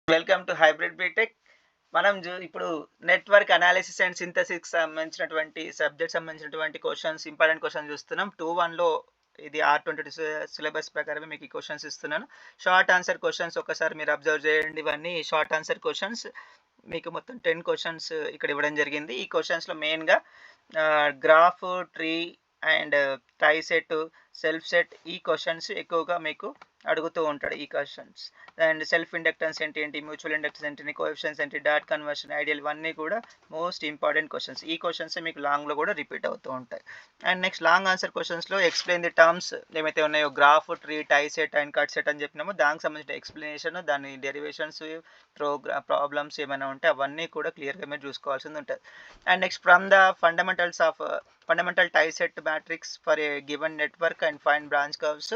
Welcome to hybrid B Tech. మనం ఇప్పుడు network analysis and synthesis సంబంధించినటువంటి సబ్జెక్ట్ సంబంధించినటువంటి క్వశ్చన్స్, ఇంపార్టెంట్ క్వశ్చన్స్ చూస్తున్నాం. 2-1లో ఇది R22 సిలబస్ ప్రకారమే మీకు ఈ క్వశ్చన్స్ ఇస్తున్నాను. షార్ట్ ఆన్సర్ క్వశ్చన్స్ ఒకసారి మీరు అబ్జర్వ్ చేయండి. ఇవన్నీ షార్ట్ ఆన్సర్ క్వశ్చన్స్. మీకు మొత్తం 10 క్వశ్చన్స్ ఇక్కడ ఇవ్వడం జరిగింది. ఈ క్వశ్చన్స్లో మెయిన్గా graph, tree and tie set, self set, ఈ క్వశ్చన్స్ ఎక్కువగా మీకు అడుగుతూ ఉంటాడు. ఈ క్వశ్చన్స్ అండ్ సెల్ఫ్ ఇండక్టెన్స్ ఏంటి, మ్యూచువల్ ఇండక్టెన్స్ ఏంటి, కోఎఫిషియన్స్ ఏంటి, డాట్ కన్వర్షన్, ఐడియల్, ఇవన్నీ కూడా మోస్ట్ ఇంపార్టెంట్ క్వశ్చన్స్. ఈ క్వశ్చన్స్ మీకు లాంగ్లో కూడా రిపీట్ అవుతూ ఉంటాయి. అండ్ నెక్స్ట్ లాంగ్ ఆన్సర్ క్వశ్చన్స్లో ఎక్స్ప్లెయిన్ ది టర్మ్స్ ఏమైతే ఉన్నాయో, graph, tree, tie set and cut set అని చెప్పినామో దానికి సంబంధించిన ఎక్స్ప్లెనేషన్, దాని డెరివేషన్స్, ప్రాబ్లమ్స్ ఏమైనా ఉంటే అవన్నీ కూడా క్లియర్గా మీరు చూసుకోవాల్సింది ఉంటుంది. And next from the fundamentals of fundamental tie set matrix for a given network and find branch curves.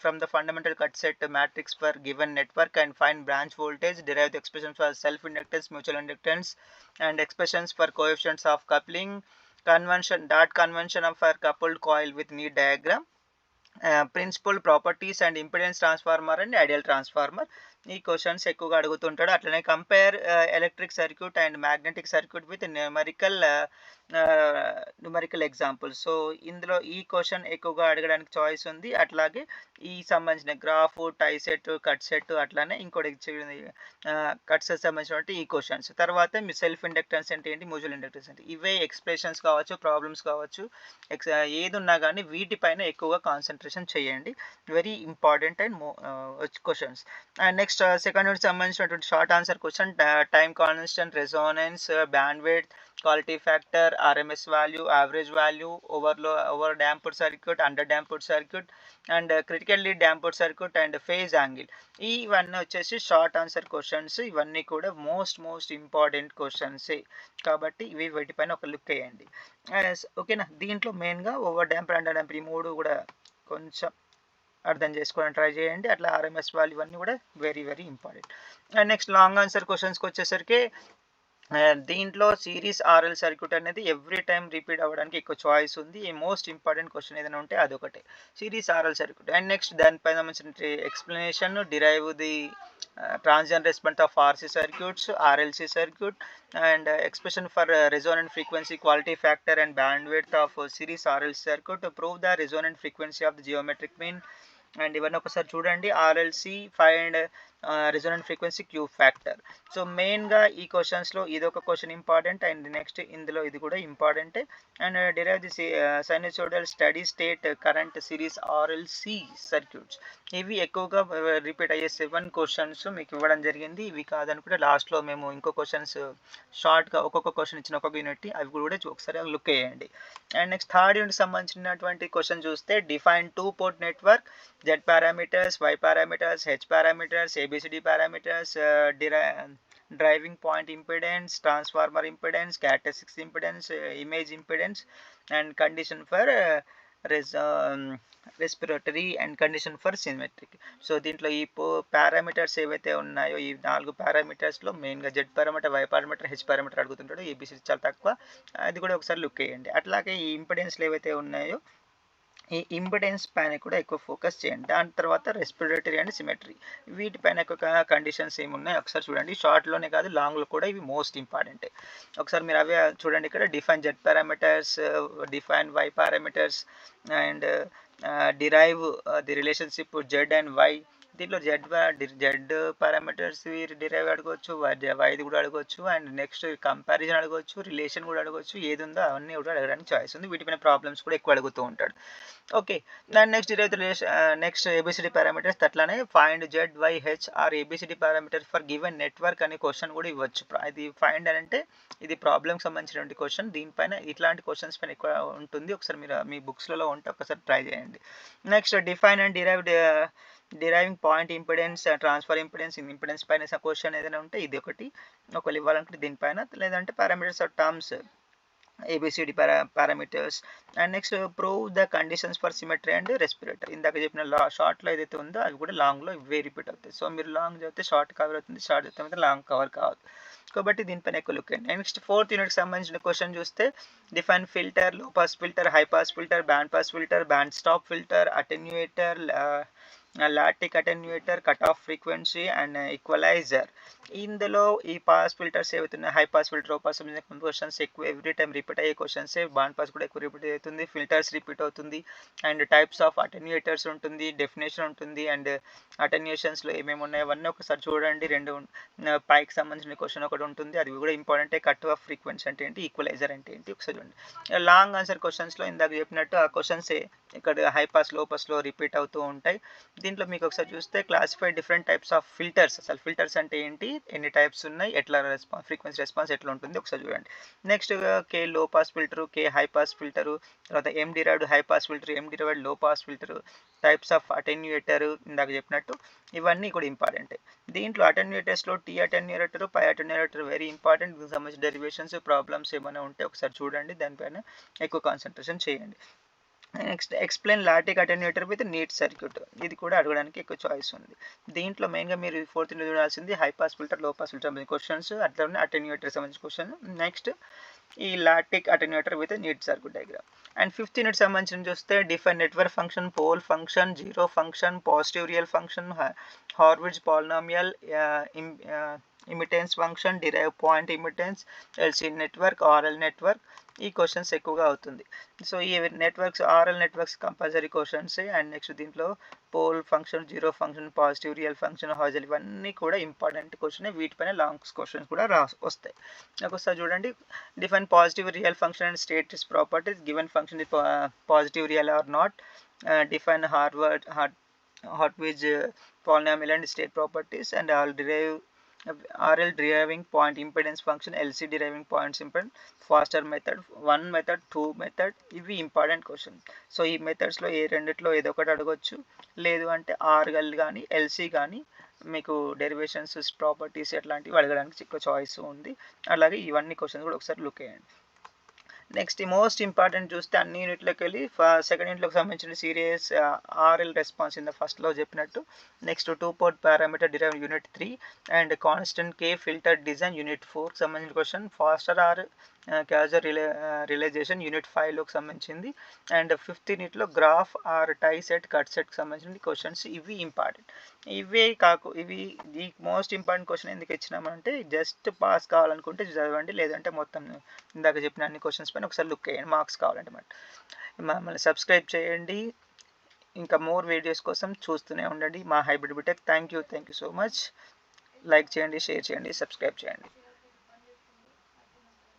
From the fundamental cut set matrix for given network and find branch voltage, derive the expressions for self inductance, mutual inductance and expressions for coefficients of coupling, convention, dot convention of a coupled coil with neat diagram, principle properties and impedance transformer and ideal transformer. ఈ questions ఎక్కువగా అడుగుతుంటాడు. అట్లనే compare electric circuit and magnetic circuit with numerical examples. So ఇందులో ఈ question ఎక్కువగా అడగడానికి choice ఉంది. అట్లాగే ఈ సంబంధించిన గ్రాఫ్, టై సెట్, కట్ సెట్, అట్లానే ఇంకోటి కట్ సెట్ సంబంధించినటువంటి ఈ క్వశ్చన్స్. తర్వాత మీ సెల్ఫ్ ఇండక్టెన్స్ అంటే ఏంటి, మ్యూచువల్ ఇండక్టెన్స్ అంటే, ఇవే ఎక్స్ప్రెషన్స్ కావచ్చు, ప్రాబ్లమ్స్ కావచ్చు, ఏది ఉన్నా కానీ వీటిపైన ఎక్కువగా కాన్సన్ట్రేషన్ చేయండి. Very important and questions. And next second unit సంబంధించినటువంటి short answer question, time constant, resonance, bandwidth, quality factor, RMS value, average value, over damped circuit, under damped circuit and critically damped circuit and phase angle. ఇవన్నీ వచ్చేసి short answer questions. ఇవన్నీ కూడా most important questions కాబట్టి వీటిపైన ఒక look వేయండి. ఓకేనా. దీంట్లో మెయిన్గా ఓవర్ డాంప్డ్, అండర్ డాంప్డ్, ఈ మూడు కూడా కొంచెం అర్థం చేసుకోవడానికి ట్రై చేయండి. అట్లా ఆర్ఎంఎస్ వాల్యూ ఇవన్నీ కూడా very important. And next long answer క్వశ్చన్స్కి వచ్చేసరికి దీంట్లో సిరీస్ ఆర్ఎల్ సర్క్యూట్ అనేది ఎవ్రీ టైం రిపీట్ అవ్వడానికి ఎక్కువ చాయిస్ ఉంది. ఈ మోస్ట్ ఇంపార్టెంట్ క్వశ్చన్ ఏదైనా ఉంటే అదొకటే, series RL circuit. And next దానిపైన సంబంధించిన explanation, derive the transient response of RC circuits, RLC circuit and expression for resonant frequency, quality factor and bandwidth of series RL circuit, prove the resonant frequency of the geometric mean. And ఇవన్నీ ఒకసారి చూడండి. RLC, find resonant frequency, Q factor. So మెయిన్గా ఈ క్వశ్చన్స్లో ఇదొక question important. And next ఇందులో ఇది కూడా ఇంపార్టెంటే. And derive the sinusoidal steady state current series RLC circuits. ఇవి ఎక్కువగా రిపీట్ అయ్యే 7 క్వశ్చన్స్ మీకు ఇవ్వడం జరిగింది. ఇవి కాదనుకుంటే లాస్ట్లో మేము ఇంకో క్వశ్చన్స్ షార్ట్గా ఒక్కొక్క క్వశ్చన్ ఇచ్చిన ఒక్కొక్క యూనిట్, అవి కూడా ఒకసారి లుక్ వేయండి. అండ్ నెక్స్ట్ థర్డ్ యూనిట్ సంబంధించినటువంటి క్వశ్చన్ చూస్తే, define 2-port network, Z parameters, Y parameters, H parameters, ABCD parameters, driving point impedance, transformer impedance, characteristics impedance, image impedance and condition for respiratory and condition for symmetric. So దీంట్లో ఈ parameters ఏవైతే ఉన్నాయో, ఈ 4 పారామీటర్స్లో మెయిన్గా Z parameter, Y parameter, H parameter అడుగుతుంటాడు. ABCD చాలా తక్కువ, అది కూడా ఒకసారి లుక్ వేయండి. అట్లాగే ఈ ఇంపెడెన్స్లు ఏవైతే ఉన్నాయో, ఈ ఇంపిడెన్స్ పైన కూడా ఎక్కువ ఫోకస్ చేయండి. దాని తర్వాత రెస్పిరేటరీ అండ్ సిమెట్రీ, వీటిపైన ఎక్కువ కండిషన్స్ ఏమున్నాయి ఒకసారి చూడండి. షార్ట్లోనే కాదు లాంగ్లో కూడా ఇవి మోస్ట్ ఇంపార్టెంట్. ఒకసారి మీరు అవే చూడండి. ఇక్కడ define Z parameters, define Y parameters and derive the relationship Z and Y. దీంట్లో జెడ్ పారామీటర్స్ డిరైవ్ అడగవచ్చు, వైది కూడా అడగవచ్చు, అండ్ నెక్స్ట్ కంపారిజన్ అడగవచ్చు, రిలేషన్ కూడా అడగవచ్చు. ఏది ఉందో అవన్నీ కూడా అడగడానికి చాయిస్ ఉంది. వీటిపైన ప్రాబ్లమ్స్ కూడా ఎక్కువ అడుగుతూ ఉంటాడు. ఓకే. దాని next derive next ABCD parameters. అట్లానే find ZYH or ABCD parameters for given network అనే క్వశ్చన్ కూడా ఇవ్వచ్చు. ఇది ఫైండ్ అని అంటే ఇది ప్రాబ్లమ్కి సంబంధించినటువంటి క్వశ్చన్. దీనిపైన ఇట్లాంటి క్వశ్చన్స్ పైన ఎక్కువ ఉంటుంది. ఒకసారి మీరు మీ బుక్స్లలో ఉంటే ఒకసారి ట్రై చేయండి. Next define and deriving point impedance, transfer impedance, impedance పైన క్వశ్చన్ ఏదైనా ఉంటే ఇది ఒకటి ఒకవేళ ఇవ్వాలంటే దీనిపైన. లేదంటే parameters of terms, ABCD parameters. And next prove the conditions for symmetry and respirator. ఇందాక చెప్పిన షార్ట్లో ఏదైతే ఉందో అవి కూడా లాంగ్లో ఇవే రిపీట్ అవుతాయి. సో మీరు లాంగ్ చదివితే షార్ట్ కవర్ అవుతుంది, షార్ట్ చదివితే లాంగ్ కవర్ కావాలి. కాబట్టి దీనిపైన ఎక్కువ లుక్ అండి. నెక్స్ట్ 4th యూనిట్కి సంబంధించిన క్వశ్చన్ చూస్తే, define filter, low pass filter, high pass filter, band pass filter, band stop filter, attenuator, lattice attenuator, cut off frequency and equaliser. ఇందులో ఈ పాస్ ఫిల్టర్స్ ఏవైతున్నాయో high pass filter, low pass questions ఎక్కువ every time repeat అయ్యే క్వశ్చన్సే. Band pass కూడా ఎక్కువ repeat అవుతుంది, filters repeat అవుతుంది, అండ్ టైప్స్ ఆఫ్ అటెన్యూయేటర్స్ ఉంటుంది, డెఫినేషన్ ఉంటుంది, అండ్ అటెన్యూషన్స్లో ఏమేమి ఉన్నాయో అవన్నీ ఒకసారి చూడండి. పైకి సంబంధించిన క్వశ్చన్ ఒకటి ఉంటుంది, అది కూడా ఇంపార్టెంటే. కట్ ఆఫ్ ఫ్రీక్వెన్సీ అంటే ఏంటి, ఈక్వలైజర్ అంటే ఏంటి ఒకసారి చూడండి. లాంగ్ ఆన్సర్ క్వశ్చన్స్లో ఇందాక చెప్పినట్టు ఆ క్వశ్చన్సే ఇక్కడ హై పాస్ లో పాస్లో రిపీట్ అవుతూ ఉంటాయి. దీంట్లో మీకు ఒకసారి చూస్తే classify different types of filters, అసలు ఫిల్టర్స్ అంటే ఏంటి, ఎన్ని టైప్స్ ఉన్నాయి, ఎట్లా ఫ్రీక్వెన్సీ రెస్పాన్స్ ఎట్లా ఉంటుంది ఒకసారి చూడండి. నెక్స్ట్ కే లో పాస్ ఫిల్టరు, కే హై పాస్ ఫిల్టరు, తర్వాత ఎం డిరైవ్డ్ హై పాస్ ఫిల్టర్, ఎం డిరైవ్డ్ లో pass filter, types of attenuator ఇందాక చెప్పినట్టు ఇవన్నీ కూడా ఇంపార్టెంటే. దీంట్లో అటెన్యూయేటర్స్లో టీ అటెన్యూయేటర్, పై అటెన్యూయేటర్ వెరీ ఇంపార్టెంట్. దీనికి సంబంధించిన డెరివేషన్స్ ప్రాబ్లమ్స్ ఏమైనా ఉంటే ఒకసారి చూడండి, దానిపైన ఎక్కువ కాన్సన్ట్రేషన్ చేయండి. Next explain lattice attenuator with neat circuit, ఇది కూడా అడగడానికి ఎక్కువ చాయిస్ ఉంది. దీంట్లో మెయిన్గా మీరు ఫోర్త్ చూడాల్సింది high pass filter, low pass filter సంబంధించిన క్వశ్చన్స్, అట్లనే అటెన్యూయేటర్ సంబంధించిన క్వశ్చన్. నెక్స్ట్ ఈ lattice attenuator with neat circuit diagram. And 5th unit సంబంధించిన చూస్తే define network function, pole function, zero function, positive real function, Hurwitz polynomial, immittance function, derive point immittance, LC network, RL network, ఈ questions ఎక్కువగా అవుతుంది. So ఈ networks, RL networks compulsory questions. And next దీంట్లో pole function, zero function, positive real function, హాజల్, ఇవన్నీ కూడా important question. వీటిపైన long questions కూడా వస్తాయి. ఒకసారి చూడండి. Define positive real function and states properties, given function is positive real or not, define Hurwitz polynomial and state properties, and RL deriving point impedance function, LC deriving points impedance, faster method, one method, two method, ఇవి important question. So ఈ మెథడ్స్లో ఏ రెండిట్లో ఏదో ఒకటి అడగొచ్చు, లేదు అంటే RL కానీ LC కానీ మీకు డెరివేషన్స్, ప్రాపర్టీస్ అట్లాంటివి అడగడానికి ఎక్కువ చాయిస్ ఉంది. అలాగే ఇవన్నీ క్వశ్చన్స్ కూడా ఒకసారి లుక్ చేయండి. నెక్స్ట్ మోస్ట్ ఇంపార్టెంట్ చూస్తే అన్ని యూనిట్లోకి వెళ్ళి సెకండ్ యూనిట్లోకి సంబంధించిన series RL response in the ఫస్ట్లో చెప్పినట్టు. Next 2 port parameter derive unit 3, and constant K filter design unit 4కి సంబంధించిన question. Foster or Cauer realization unit 5లోకి సంబంధించింది. అండ్ 5th యూనిట్లో graph or tie set, cut సెట్కి సంబంధించిన క్వశ్చన్స్. ఇవి ఇంపార్టెంట్. ఇవి ఈ మోస్ట్ ఇంపార్టెంట్ క్వశ్చన్ ఎందుకు ఇచ్చినామంటే జస్ట్ పాస్ కావాలనుకుంటే చదవండి, లేదంటే మొత్తం ఇందాక చెప్పిన అన్ని క్వశ్చన్స్ పైన ఒకసారి లుక్ చేయండి మార్క్స్ కావాలంటే. మమ్మల్ని సబ్స్క్రైబ్ చేయండి, ఇంకా మోర్ వీడియోస్ కోసం చూస్తూనే ఉండండి మా hybrid B Tech. Thank you so much. Like చేయండి, షేర్ చేయండి, సబ్స్క్రైబ్ చేయండి.